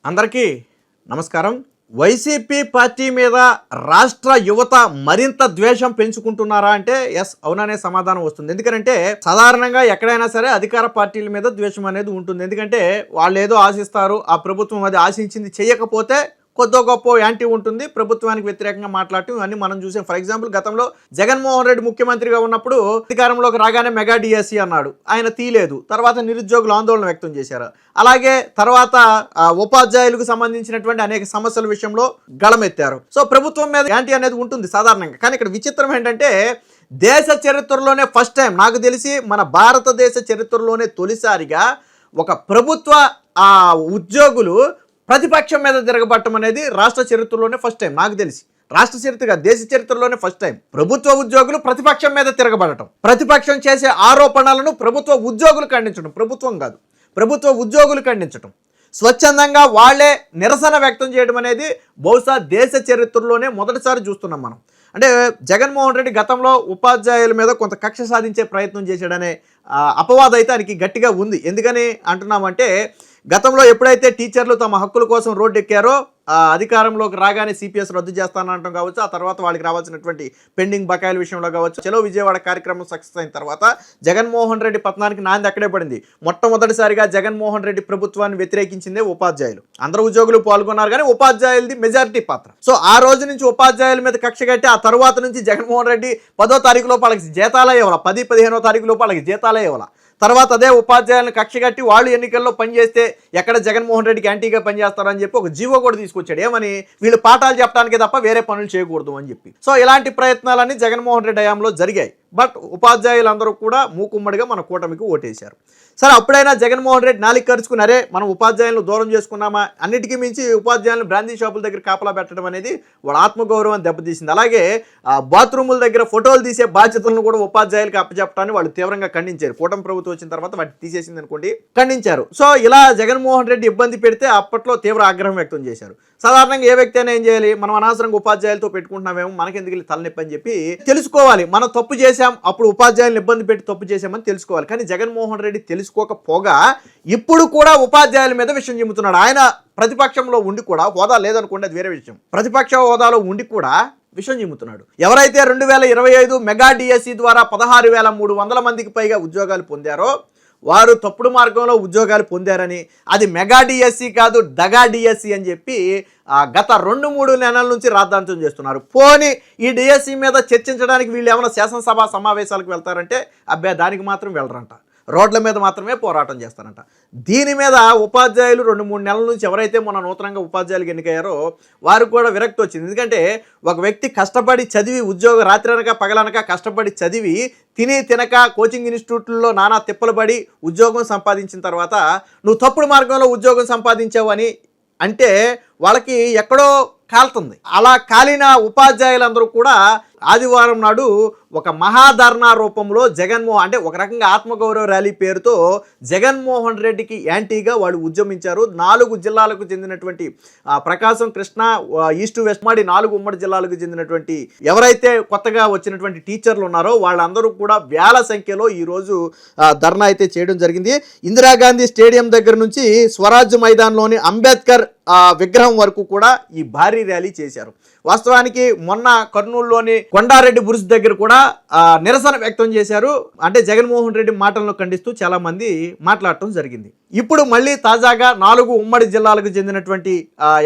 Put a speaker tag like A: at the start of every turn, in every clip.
A: అందరికీ నమస్కారం. YCP party మీద రాష్ట్ర యువత మరింత ద్వేషం పెంచుకుంటున్నారా అంటే ఎస్, అవుననే సమాధానం వస్తుంది. ఎందుకంటే సాధారణంగా ఎక్కడైనా సరే అధికార పార్టీల మీద ద్వేషం అనేది ఉంటుంది. ఎందుకంటే వాళ్ళు ఏదో ఆశిస్తారు, ఆ ప్రభుత్వం అది ఆశించింది చేయకపోతే కొద్దో గొప్ప యాంటీ ఉంటుంది, ప్రభుత్వానికి వ్యతిరేకంగా మాట్లాడటం ఇవన్నీ మనం చూసాం. ఫర్ ఎగ్జాంపుల్ గతంలో జగన్మోహన్ రెడ్డి ముఖ్యమంత్రిగా ఉన్నప్పుడు అధికారంలోకి రాగానే మెగా డిఎస్సి అన్నాడు, ఆయన తీయలేదు. తర్వాత నిరుద్యోగులు ఆందోళన వ్యక్తం చేశారు. అలాగే తర్వాత ఉపాధ్యాయులకు సంబంధించినటువంటి అనేక సమస్యల విషయంలో గళమెత్తారు. సో ప్రభుత్వం మీద యాంటీ అనేది ఉంటుంది సాధారణంగా. కానీ ఇక్కడ విచిత్రం ఏంటంటే దేశ చరిత్రలోనే ఫస్ట్ టైం, నాకు తెలిసి మన భారతదేశ చరిత్రలోనే తొలిసారిగా ఒక ప్రభుత్వ ఉద్యోగులు ప్రతిపక్షం మీద తిరగబట్టం అనేది రాష్ట్ర చరిత్రలోనే ఫస్ట్ టైం. నాకు తెలిసి రాష్ట్ర చరిత్రగా దేశ చరిత్రలోనే ఫస్ట్ టైం ప్రభుత్వ ఉద్యోగులు ప్రతిపక్షం మీద తిరగబడటం, ప్రతిపక్షం చేసే ఆరోపణలను ప్రభుత్వ ఉద్యోగులు ఖండించడం, ప్రభుత్వం కాదు ప్రభుత్వ ఉద్యోగులు ఖండించడం, స్వచ్ఛందంగా వాళ్లే నిరసన వ్యక్తం చేయడం అనేది బహుశా దేశ చరిత్రలోనే మొదటిసారి చూస్తున్నాం మనం. అంటే జగన్మోహన్ రెడ్డి గతంలో ఉపాధ్యాయుల మీద కొంత కక్ష సాధించే ప్రయత్నం చేశాడనే అపవాదం అయితే ఆయనకి గట్టిగా ఉంది. ఎందుకని అంటున్నామంటే గతంలో ఎప్పుడైతే టీచర్లు తమ హక్కుల కోసం రోడ్డు ఎక్కారో అధికారంలోకి రాగానే సిపిఎస్ రద్దు చేస్తానంటాం కావచ్చు, ఆ తర్వాత వాళ్ళకి రావాల్సినటువంటి పెండింగ్ బకాయిల విషయంలో కావచ్చు, చలో విజయవాడ కార్యక్రమం సక్సెస్ అయిన తర్వాత జగన్మోహన్ రెడ్డి పతనానికి నాంది అక్కడే పడింది. మొట్టమొదటిసారిగా జగన్మోహన్ రెడ్డి ప్రభుత్వాన్ని వ్యతిరేకించిందే ఉపాధ్యాయులు. అందరూ ఉద్యోగులు పాల్గొన్నారు కానీ ఉపాధ్యాయులది మెజారిటీ పాత్ర. సో ఆ రోజు నుంచి ఉపాధ్యాయుల మీద కక్ష కట్టి ఆ తర్వాత నుంచి జగన్మోహన్ రెడ్డి 10వ తారీఖు లోపు వాళ్ళకి జీతాలే ఇవ్వాల, 10-15వ తారీఖు లోపు వాళ్ళకి జీతాలే ఇవ్వాల. తర్వాత అదే ఉపాధ్యాయులను కక్ష కట్టి వాళ్ళు ఎన్నికల్లో పనిచేస్తే ఎక్కడ జగన్మోహన్ రెడ్డికి యాంటీగా పనిచేస్తారని చెప్పి ఒక జీవో కూడా తీసుకొచ్చాడు. ఏమని, వీళ్ళు పాఠాలు చెప్పడానికే తప్ప వేరే పనులు చేయకూడదు అని చెప్పి. సో ఇలాంటి ప్రయత్నాలన్నీ జగన్మోహన్ రెడ్డి హయాంలో జరిగాయి. బట్ ఉపాధ్యాయులందరూ కూడా మూకుమ్మడిగా మన కూటమికి ఓటేశారు. సరే, అప్పుడైనా జగన్మోహన్ రెడ్డి నాలుగు ఖర్చుకుని అరే మనం ఉపాధ్యాయులను దూరం చేసుకున్నామా, అన్నిటికీ మించి ఉపాధ్యాయులను బ్రాందీ షాపుల దగ్గర కాపలా పెట్టడం అనేది వాళ్ళ ఆత్మగౌరవాన్ని దెబ్బతీసింది. అలాగే బాత్రూముల దగ్గర ఫోటోలు తీసే బాధ్యతలను కూడా ఉపాధ్యాయులకు అప్పచెప్పడాన్ని వాళ్ళు తీవ్రంగా ఖండించారు. కూటమి ప్రభుత్వం వచ్చిన తర్వాత వాటిని తీసేసింది అనుకోండి, ఖండించారు. సో ఇలా జగన్మోహన్ రెడ్డి ఇబ్బంది పెడితే అప్పట్లో తీవ్ర ఆగ్రహం వ్యక్తం చేశారు. సాధారణంగా ఏ వ్యక్తి అయినా ఏం చేయాలి, మనం అనవసరంగా ఉపాధ్యాయులతో పెట్టుకుంటున్నామేమో, మనకెందుకు తలనొప్పి అని చెప్పి తెలుసుకోవాలి. మనం తప్పు చేశాం, అప్పుడు ఉపాధ్యాయులను ఇబ్బంది పెట్టి తప్పు చేశామని తెలుసుకోవాలి. కానీ జగన్మోహన్ రెడ్డి తెలుసుకోకపోగా ఇప్పుడు కూడా ఉపాధ్యాయుల మీద విషయం చెబుతున్నాడు. ఆయన ప్రతిపక్షంలో ఉండి కూడా, హోదా లేదనుకోండి అది వేరే విషయం, ప్రతిపక్ష హోదాలో ఉండి కూడా విషయం చెబుతున్నాడు. ఎవరైతే 2025 మెగా డిఎస్సి ద్వారా 16,300 మందికి పైగా ఉద్యోగాలు పొందారో వారు తప్పుడు మార్గంలో ఉద్యోగాలు పొందారని, అది మెగా డిఎస్సి కాదు దగా డిఎస్సి అని చెప్పి గత 2-3 నెలల నుంచి రాద్ధాంతం చేస్తున్నారు. పోనీ ఈ డిఎస్సి మీద చర్చించడానికి వీళ్ళు ఏమైనా శాసనసభ సమావేశాలకు వెళ్తారంటే అబ్బాయి దానికి మాత్రం వెళ్ళరంట, రోడ్ల మీద మాత్రమే పోరాటం చేస్తారంట. దీని మీద ఉపాధ్యాయులు 2-3 నెలల నుంచి ఎవరైతే మొన్న నూతనంగా ఉపాధ్యాయులకు ఎన్నికయ్యారో వారికి కూడా విరక్తి వచ్చింది. ఎందుకంటే ఒక వ్యక్తి కష్టపడి చదివి ఉద్యోగం రాత్రనక పగలనక కష్టపడి చదివి తినక కోచింగ్ ఇన్స్టిట్యూట్లలో నానా తిప్పలు పడి ఉద్యోగం సంపాదించిన తర్వాత నువ్వు తప్పుడు మార్గంలో ఉద్యోగం సంపాదించావు అని అంటే వాళ్ళకి ఎక్కడో కాలుతుంది. అలా కాలిన ఉపాధ్యాయులందరూ కూడా ఆదివారం నాడు ఒక మహాధర్నా రూపంలో అంటే ఒక రకంగా ఆత్మగౌరవ ర్యాలీ పేరుతో జగన్మోహన్ రెడ్డికి యాంటీగా వాళ్ళు ఉద్యమించారు. 4 జిల్లాలకు చెందినటువంటి ప్రకాశం, కృష్ణా, ఈస్ట్, వెస్ట్ 4 ఉమ్మడి జిల్లాలకు చెందినటువంటి ఎవరైతే కొత్తగా వచ్చినటువంటి టీచర్లు ఉన్నారో వాళ్ళందరూ కూడా వేల సంఖ్యలో ఈరోజు ధర్నా అయితే చేయడం జరిగింది. ఇందిరాగాంధీ స్టేడియం దగ్గర నుంచి స్వరాజ్ మైదాన్లోని అంబేద్కర్ విగ్రహం వరకు కూడా ఈ భారీ ర్యాలీ చేశారు. వాస్తవానికి మొన్న కర్నూలులోని కొండారెడ్డి బురుజ్ దగ్గర కూడా నిరసన వ్యక్తం చేశారు. అంటే జగన్మోహన్ రెడ్డి మాటలను ఖండిస్తూ చాలా మంది మాట్లాడటం జరిగింది. ఇప్పుడు మళ్ళీ తాజాగా 4 ఉమ్మడి జిల్లాలకు చెందినటువంటి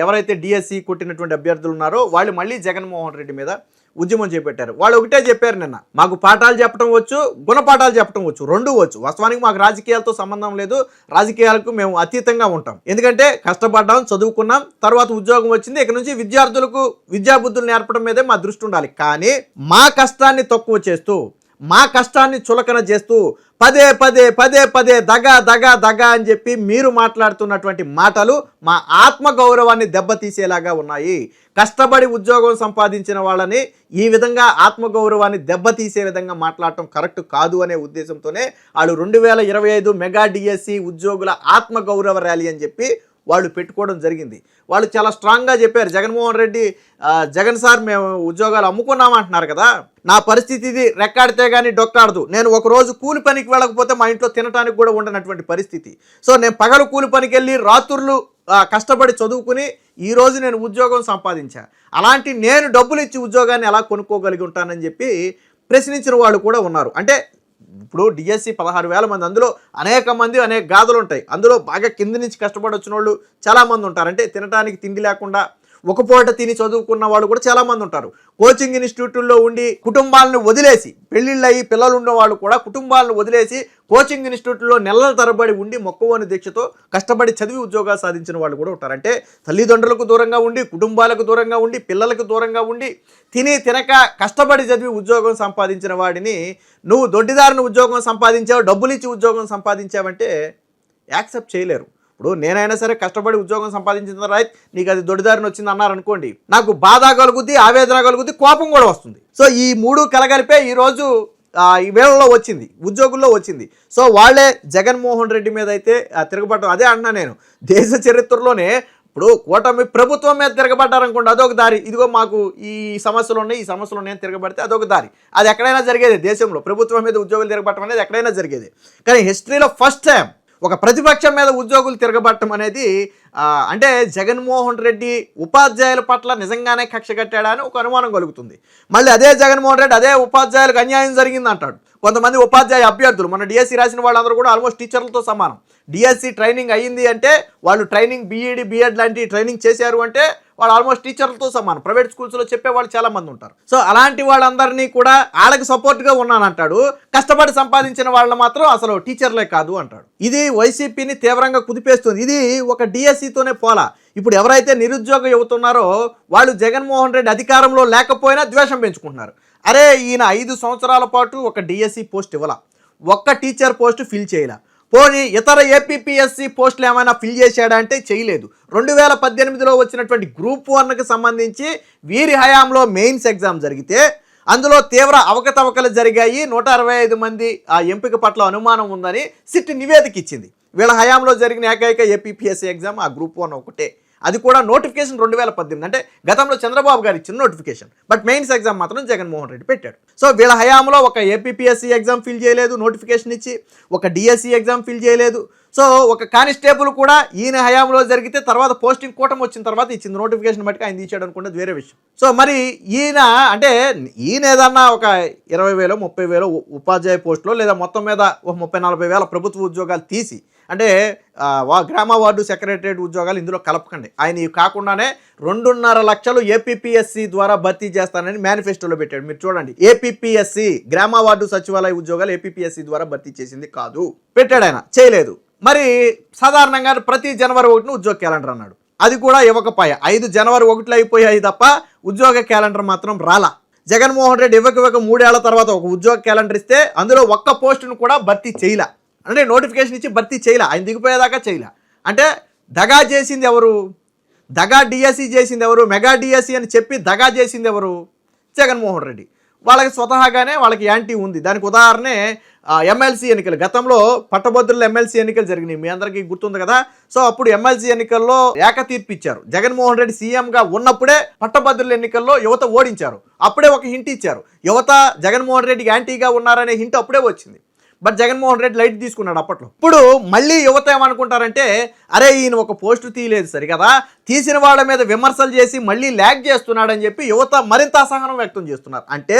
A: ఎవరైతే డిఎస్సి కొట్టినటువంటి అభ్యర్థులు ఉన్నారో వాళ్ళు మళ్ళీ జగన్మోహన్ రెడ్డి మీద ఉద్యమం చేపట్టారు. వాళ్ళు ఒకటే చెప్పారు, నిన్న మాకు పాఠాలు చెప్పడం వచ్చు, గుణపాఠాలు చెప్పడం వచ్చు, 2 వచ్చు. వాస్తవానికి మాకు రాజకీయాలతో సంబంధం లేదు, రాజకీయాలకు మేము అతీతంగా ఉంటాం. ఎందుకంటే కష్టపడ్డాం, చదువుకున్నాం, తర్వాత ఉద్యోగం వచ్చింది, ఇక నుంచి విద్యార్థులకు విద్యాబుద్ధులు నేర్పడం మీదే మా దృష్టి ఉండాలి. కానీ మా కష్టాన్ని తక్కువ చేస్తూ, మా కష్టాన్ని చులకన చేస్తూ పదే పదే దగా అని చెప్పి మీరు మాట్లాడుతున్నటువంటి మాటలు మా ఆత్మగౌరవాన్ని దెబ్బతీసేలాగా ఉన్నాయి. కష్టపడి ఉద్యోగం సంపాదించిన వాళ్ళని ఈ విధంగా ఆత్మగౌరవాన్ని దెబ్బతీసే విధంగా మాట్లాడటం కరెక్ట్ కాదు అనే ఉద్దేశంతోనే వాళ్ళు 2025 మెగా డిఎస్సి ఉద్యోగుల ఆత్మగౌరవ ర్యాలీ అని చెప్పి వాళ్ళు పెట్టుకోవడం జరిగింది. వాళ్ళు చాలా స్ట్రాంగ్గా చెప్పారు. జగన్మోహన్ రెడ్డి జగన్ సార్ మేము ఉద్యోగాలు అమ్ముకున్నామంటున్నారు కదా, నా పరిస్థితి ఇది, రెక్కాడితే కానీ డొక్కాడదు. నేను ఒకరోజు కూలి పనికి వెళ్ళకపోతే మా ఇంట్లో తినడానికి కూడా ఉండనటువంటి పరిస్థితి. సో నేను పగలు కూలి పనికి వెళ్ళి రాత్రులు కష్టపడి చదువుకుని ఈరోజు నేను ఉద్యోగం సంపాదించా, అలాంటి నేను డబ్బులు ఇచ్చి ఉద్యోగాన్ని ఎలా కొనుక్కోగలిగి ఉంటానని చెప్పి ప్రశ్నించిన వాళ్ళు కూడా ఉన్నారు. అంటే ఇప్పుడు డిఎస్సి 16,000 మంది, అందులో అనేక గాథలు ఉంటాయి. అందులో బాగా కింది నుంచి కష్టపడి వచ్చిన వాళ్ళు చాలామంది ఉంటారు. అంటే తినడానికి తిండి లేకుండా ఒక పూట తిని చదువుకున్న వాళ్ళు కూడా చాలామంది ఉంటారు. కోచింగ్ ఇన్స్టిట్యూట్లో ఉండి కుటుంబాలను వదిలేసి, పెళ్ళిళ్ళు అయ్యి పిల్లలు ఉన్న వాళ్ళు కూడా కుటుంబాలను వదిలేసి కోచింగ్ ఇన్స్టిట్యూట్లో నెలల తరబడి ఉండి మొక్కవోని దీక్షతో కష్టపడి చదివి ఉద్యోగాలు సాధించిన వాళ్ళు కూడా ఉంటారు. అంటే తల్లిదండ్రులకు దూరంగా ఉండి, కుటుంబాలకు దూరంగా ఉండి, పిల్లలకు దూరంగా ఉండి, తినక కష్టపడి చదివి ఉద్యోగం సంపాదించిన వాడిని నువ్వు దొడ్డిదారిని ఉద్యోగం సంపాదించావు, డబ్బులు ఇచ్చి ఉద్యోగం సంపాదించావంటే యాక్సెప్ట్ చేయలేరు. ఇప్పుడు నేనైనా సరే కష్టపడి ఉద్యోగం సంపాదించిన రైట్, నీకు అది దొడ్డిదారిని వచ్చింది అన్నారనుకోండి, నాకు బాధ కలుగుద్ది, ఆవేదన కలుగుద్ది, కోపం కూడా వస్తుంది. సో ఈ మూడు కలగలిపే ఈరోజు ఈ వేళలో వచ్చింది, ఉద్యోగుల్లో వచ్చింది. సో వాళ్ళే జగన్మోహన్ రెడ్డి మీద అయితే తిరగబడటం. అదే అంటున్నా నేను, దేశ చరిత్రలోనే ఇప్పుడు కూటమి ప్రభుత్వం మీద తిరగబడ్డారనుకోండి, అదొక దారి. ఇదిగో మాకు ఈ సమస్యలు ఉన్నాయి, ఈ సమస్యలు ఉన్నాయని తిరగబడితే అదొక దారి. అది ఎక్కడైనా జరిగేది, దేశంలో ప్రభుత్వం మీద ఉద్యోగులు తిరగబడటం అనేది ఎక్కడైనా జరిగేది. కానీ హిస్టరీలో ఫస్ట్ టైం ఒక ప్రతిపక్షం మీద ఉద్యోగులు తిరగబట్టడం అనేది అంటే జగన్మోహన్ రెడ్డి ఉపాధ్యాయుల పట్ల నిజంగానే కక్ష కట్టాడా అని ఒక అనుమానం కలుగుతుంది. మళ్ళీ అదే జగన్మోహన్ రెడ్డి అదే ఉపాధ్యాయులకు అన్యాయం జరిగింది అంటాడు. కొంతమంది ఉపాధ్యాయ అభ్యర్థులు, మన డిఎస్సి రాసిన వాళ్ళందరూ కూడా ఆల్మోస్ట్ టీచర్లతో సమానం. డిఎస్సి ట్రైనింగ్ అయ్యింది అంటే వాళ్ళు ట్రైనింగ్ బీఈడి బిఎడ్ లాంటి ట్రైనింగ్ చేశారు అంటే వాళ్ళు ఆల్మోస్ట్ టీచర్లతో సమానం. ప్రైవేట్ స్కూల్స్లో చెప్పేవాళ్ళు చాలామంది ఉంటారు. సో అలాంటి వాళ్ళందరినీ కూడా వాళ్ళకి సపోర్ట్గా ఉన్నానంటాడు, కష్టపడి సంపాదించిన వాళ్ళని మాత్రం అసలు టీచర్లే కాదు అంటాడు. ఇది వైసీపీని తీవ్రంగా కుదిపేస్తుంది. ఇది ఒక డిఎస్సితోనే పోలా. ఇప్పుడు ఎవరైతే నిరుద్యోగ యువతున్నారో వాళ్ళు జగన్మోహన్ రెడ్డి అధికారంలో లేకపోయినా ద్వేషం పెంచుకుంటున్నారు. అరే ఈయన 5 సంవత్సరాల పాటు ఒక డిఎస్సి పోస్ట్ ఇవ్వాల, ఒక్క టీచర్ పోస్ట్ ఫిల్ చేయాల, పోనీ ఇతర ఏపీపీఎస్సీ పోస్టులు ఏమైనా ఫిల్ చేశాడా అంటే చేయలేదు. 2018లో వచ్చినటువంటి గ్రూప్ 1కి సంబంధించి వీరి హయాంలో మెయిన్స్ ఎగ్జామ్ జరిగితే అందులో తీవ్ర అవకతవకలు జరిగాయి, 165 మంది ఆ ఎంపిక పట్ల అనుమానం ఉందని సిట్ నివేదిక ఇచ్చింది. వీళ్ళ హయాంలో జరిగిన ఏకైక ఏపీపీఎస్సీ ఎగ్జామ్ ఆ గ్రూప్ 1 ఒకటే. అది కూడా నోటిఫికేషన్ 2018, అంటే గతంలో చంద్రబాబు గారు ఇచ్చిన నోటిఫికేషన్. బట్ మెయిన్స్ ఎగ్జామ్ మాత్రం జగన్మోహన్ రెడ్డి పెట్టాడు. సో వీళ్ళ హయాంలో ఒక ఏపీపీఎస్సీ ఎగ్జామ్ ఫిల్ చేయలేదు నోటిఫికేషన్ ఇచ్చి, ఒక డిఎస్సి ఎగ్జామ్ ఫిల్ చేయలేదు. సో ఒక కానిస్టేబుల్ కూడా ఈయన హయాంలో జరిగితే తర్వాత పోస్టింగ్ కూటమి వచ్చిన తర్వాత ఇచ్చింది నోటిఫికేషన్ బట్టి ఆయన తీసాడు అనుకున్నది వేరే విషయం. సో మరి ఈయన అంటే ఈయన ఏదన్నా ఒక 20,000 30,000 ఉపాధ్యాయ పోస్టులో లేదా మొత్తం మీద ఒక 30-40 వేల ప్రభుత్వ ఉద్యోగాలు తీసి, అంటే గ్రామ వార్డు సెక్రటరేట్ ఉద్యోగాలు ఇందులో కలపకండి, ఆయన ఇవి కాకుండానే 2.5 లక్షలు ఏపీపీఎస్సీ ద్వారా భర్తీ చేస్తానని మేనిఫెస్టోలో పెట్టాడు. మీరు చూడండి, ఏపీపీఎస్సీ గ్రామ వార్డు సచివాలయ ఉద్యోగాలు ఏపీపీఎస్సీ ద్వారా భర్తీ చేసింది కాదు, పెట్టాడు ఆయన, చేయలేదు. మరి సాధారణంగా ప్రతి జనవరి 1న ఉద్యోగ క్యాలెండర్ అన్నాడు, అది కూడా ఇవ్వకపోయా. 5 జనవరి 1లో అయిపోయాయి తప్ప ఉద్యోగ క్యాలెండర్ మాత్రం రాలా. జగన్మోహన్ రెడ్డి ఇవ్వక 3 ఏళ్ల తర్వాత ఒక ఉద్యోగ క్యాలెండర్ ఇస్తే అందులో ఒక్క పోస్టును కూడా భర్తీ చేయలే. అంటే నోటిఫికేషన్ ఇచ్చి భర్తీ చేయలే, ఆయన దిగిపోయేదాకా చేయలే. అంటే దగా చేసింది ఎవరు? దగా డిఎస్సి చేసింది ఎవరు? మెగా డిఎస్సి అని చెప్పి దగా చేసింది ఎవరు? జగన్మోహన్ రెడ్డి. వాళ్ళకి స్వతహాగానే వాళ్ళకి యాంటీ ఉంది. దానికి ఉదాహరణే ఎమ్మెల్సీ ఎన్నికలు. గతంలో పట్టభద్రుల ఎమ్మెల్సీ ఎన్నికలు జరిగినాయి, మీ అందరికీ గుర్తుంది కదా. సో అప్పుడు ఎమ్మెల్సీ ఎన్నికల్లో ఏకతీర్పు ఇచ్చారు. జగన్మోహన్ రెడ్డి సీఎంగా ఉన్నప్పుడే పట్టభద్రుల ఎన్నికల్లో యువత ఓడించారు. అప్పుడే ఒక హింట్ ఇచ్చారు, యువత జగన్మోహన్ రెడ్డికి యాంటీగా ఉన్నారనే హింట్ అప్పుడే వచ్చింది. బట్ జగన్మోహన్ రెడ్డి లైట్ తీసుకున్నాడు అప్పట్లో. ఇప్పుడు మళ్ళీ యువత ఏమనుకుంటారంటే, అరే ఈయన ఒక పోస్టు తీయలేదు సరి కదా, తీసిన వాళ్ళ మీద విమర్శలు చేసి మళ్ళీ ల్యాగ్ చేస్తున్నాడని చెప్పి యువత మరింత అసహనం వ్యక్తం చేస్తున్నారు. అంటే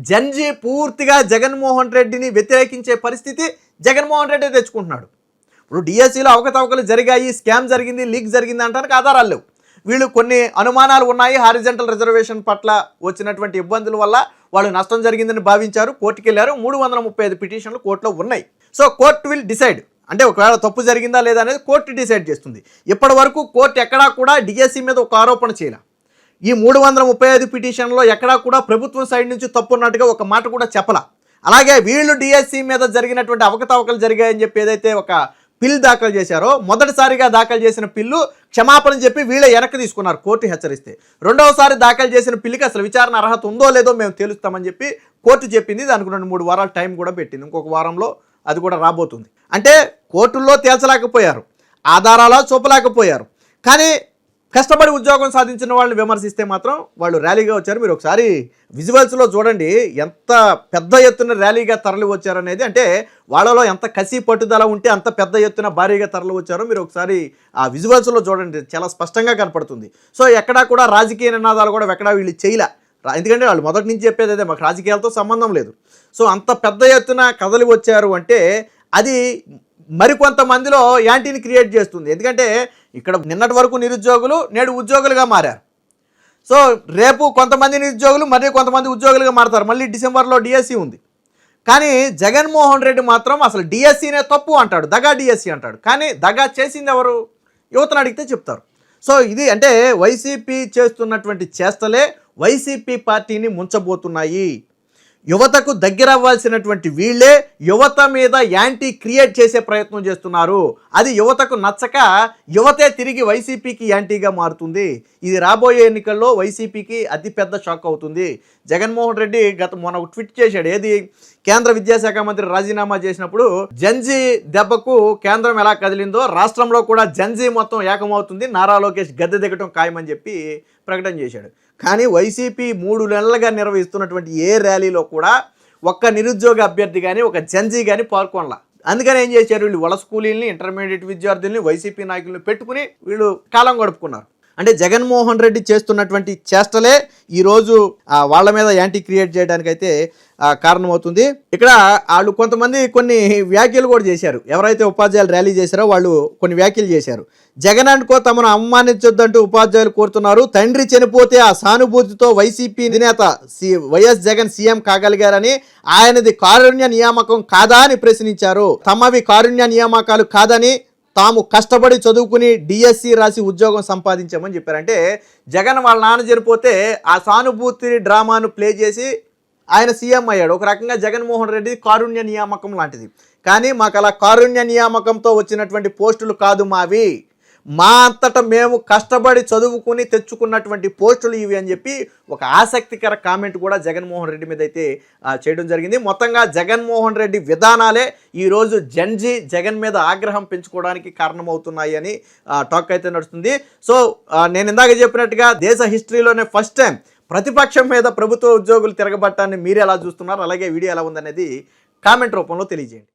A: జన్జీ పూర్తిగా జగన్మోహన్ రెడ్డిని వ్యతిరేకించే పరిస్థితి జగన్మోహన్ రెడ్డి తెచ్చుకుంటున్నాడు. ఇప్పుడు డిఎస్సిలో అవకతవకలు జరిగాయి, స్కామ్ జరిగింది, లీక్ జరిగింది అంటానికి ఆధారాలు లేవు. వీళ్ళు కొన్ని అనుమానాలు ఉన్నాయి, హారిజంటల్ రిజర్వేషన్ పట్ల వచ్చినటువంటి ఇబ్బందుల వల్ల వాళ్ళు నష్టం జరిగిందని భావించారు, కోర్టుకు వెళ్ళారు. 335 పిటిషన్లు కోర్టులో ఉన్నాయి. సో కోర్టు విల్ డిసైడ్, అంటే ఒకవేళ తప్పు జరిగిందా లేదా అనేది కోర్టు డిసైడ్ చేస్తుంది. ఇప్పటి వరకు కోర్టు ఎక్కడా కూడా డిఎస్సి మీద ఒక ఆరోపణ చేయలే. ఈ 335 పిటిషన్లో ఎక్కడా కూడా ప్రభుత్వం సైడ్ నుంచి తప్పు ఉన్నట్టుగా ఒక మాట కూడా చెప్పలా. అలాగే వీళ్ళు డిఎస్సి మీద జరిగినటువంటి అవకతవకలు జరిగాయని చెప్పి ఏదైతే ఒక పిల్ దాఖలు చేశారో, మొదటిసారిగా దాఖలు చేసిన పిల్లు క్షమాపణ చెప్పి వీళ్ళే వెనక్కి తీసుకున్నారు కోర్టు హెచ్చరిస్తే. రెండవసారి దాఖలు చేసిన పిల్లికి అసలు విచారణ అర్హత ఉందో లేదో మేము తేలుస్తామని చెప్పి కోర్టు చెప్పింది. దానికి 2-3 వారాలు టైం కూడా పెట్టింది, ఇంకొక వారంలో అది కూడా రాబోతుంది. అంటే కోర్టుల్లో తేల్చలేకపోయారు, ఆధారాలు చూపలేకపోయారు. కానీ కష్టపడి ఉద్యోగం సాధించిన వాళ్ళని విమర్శిస్తే మాత్రం వాళ్ళు ర్యాలీగా వచ్చారు. మీరు ఒకసారి విజువల్స్లో చూడండి ఎంత పెద్ద ఎత్తున ర్యాలీగా తరలి వచ్చారనేది. అంటే వాళ్ళలో ఎంత కసి పట్టుదల ఉంటే అంత పెద్ద ఎత్తున భారీగా తరలి వచ్చారో మీరు ఒకసారి ఆ విజువల్స్లో చూడండి, చాలా స్పష్టంగా కనపడుతుంది. సో ఎక్కడా కూడా రాజకీయ నినాదాలు కూడా ఎక్కడా వీళ్ళు చేయలే. ఎందుకంటే వాళ్ళు మొదటి నుంచి చెప్పేది అదే, మాకు రాజకీయాలతో సంబంధం లేదు. సో అంత పెద్ద ఎత్తున కదలి వచ్చారు అంటే అది మరికొంతమందిలో యాంటీని క్రియేట్ చేస్తుంది. ఎందుకంటే ఇక్కడ నిన్నటి వరకు నిరుద్యోగులు నేడు ఉద్యోగులుగా మారారు. సో రేపు కొంతమంది నిరుద్యోగులు మరి కొంతమంది ఉద్యోగులుగా మారుతారు. మళ్ళీ డిసెంబర్లో డిఎస్సి ఉంది. కానీ జగన్మోహన్ రెడ్డి మాత్రం అసలు డిఎస్సినే తప్పు అంటాడు, దగా డిఎస్సి అంటాడు. కానీ దగా చేసింది ఎవరు? యువతను అడిగితే చెప్తారు. సో ఇది అంటే వైసీపీ చేస్తున్నటువంటి చేష్టలే వైసీపీ పార్టీని ముంచబోతున్నాయి. యువతకు దగ్గర అవ్వాల్సినటువంటి వీళ్ళే యువత మీద యాంటీ క్రియేట్ చేసే ప్రయత్నం చేస్తున్నారు. అది యువతకు నచ్చక యువతే తిరిగి వైసీపీకి యాంటీగా మారుతుంది. ఇది రాబోయే ఎన్నికల్లో వైసీపీకి అతిపెద్ద షాక్ అవుతుంది. జగన్మోహన్ రెడ్డి మొన్న ట్వీట్ చేశాడు. ఏది? కేంద్ర విద్యాశాఖ మంత్రి రాజీనామా చేసినప్పుడు జంజీ దెబ్బకు కేంద్రం ఎలా కదిలిందో రాష్ట్రంలో కూడా జంజీ మొత్తం ఏకమవుతుంది, నారా లోకేష్ గద్దె దిగటం ఖాయమని చెప్పి ప్రకటన చేశాడు. కానీ వైసీపీ 3 నెలలుగా నిర్వహిస్తున్నటువంటి ఏ ర్యాలీలో కూడా ఒక్క నిరుద్యోగ అభ్యర్థి కానీ ఒక జంజీ కానీ పాల్గొనలా. అందుకని ఏం చేశారు? వీళ్ళు వలస కూలీల్ని, ఇంటర్మీడియట్ విద్యార్థుల్ని, వైసీపీ నాయకుల్ని పెట్టుకుని వీళ్ళు కాలం గడుపుకున్నారు. అంటే జగన్మోహన్ రెడ్డి చేస్తున్నటువంటి చేష్టలే ఈరోజు వాళ్ళ మీద యాంటీ క్రియేట్ చేయడానికైతే కారణమవుతుంది. ఇక్కడ వాళ్ళు కొంతమంది కొన్ని వ్యాఖ్యలు కూడా చేశారు. ఎవరైతే ఉపాధ్యాయులు ర్యాలీ చేశారో వాళ్ళు కొన్ని వ్యాఖ్యలు చేశారు. జగన్ అనుకో తమను అవమానించొద్దంటూ ఉపాధ్యాయులు కోరుతున్నారు. తండ్రి చనిపోతే ఆ సానుభూతితో వైసీపీ అధినేత వైఎస్ జగన్ సీఎం కాగలిగారని, ఆయనది కారుణ్య నియామకం కాదా అని ప్రశ్నించారు. తమవి కారుణ్య నియామకాలు కాదని, తాము కష్టపడి చదువుకుని డిఎస్సి రాసి ఉద్యోగం సంపాదించామని చెప్పారంటే జగన్ వాళ్ళ నాన్న చనిపోతే ఆ సానుభూతి డ్రామాను ప్లే చేసి ఆయన సీఎం అయ్యాడు. ఒక రకంగా జగన్మోహన్ రెడ్డి కారుణ్య నియామకం లాంటిది. కానీ మాకు అలా కారుణ్య నియామకంతో వచ్చినటువంటి పోస్టులు కాదు మావి, మా అంతటా మేము కష్టపడి చదువుకుని తెచ్చుకున్నటువంటి పోస్టులు ఇవి అని చెప్పి ఒక ఆసక్తికర కామెంట్ కూడా జగన్మోహన్ రెడ్డి మీద అయితే చేయడం జరిగింది. మొత్తంగా జగన్మోహన్ రెడ్డి విధానాలే ఈరోజు జగన్ మీద ఆగ్రహం పెంచుకోవడానికి కారణమవుతున్నాయి అని టాక్ అయితే నడుస్తుంది. సో నేను ఇందాక చెప్పినట్టుగా దేశ హిస్టరీలోనే ఫస్ట్ టైం ప్రతిపక్షం మీద ప్రభుత్వ ఉద్యోగులు తిరగబట్టాన్ని మీరు ఎలా చూస్తున్నారు, అలాగే వీడియో ఎలా ఉందనేది కామెంట్ రూపంలో తెలియజేయండి.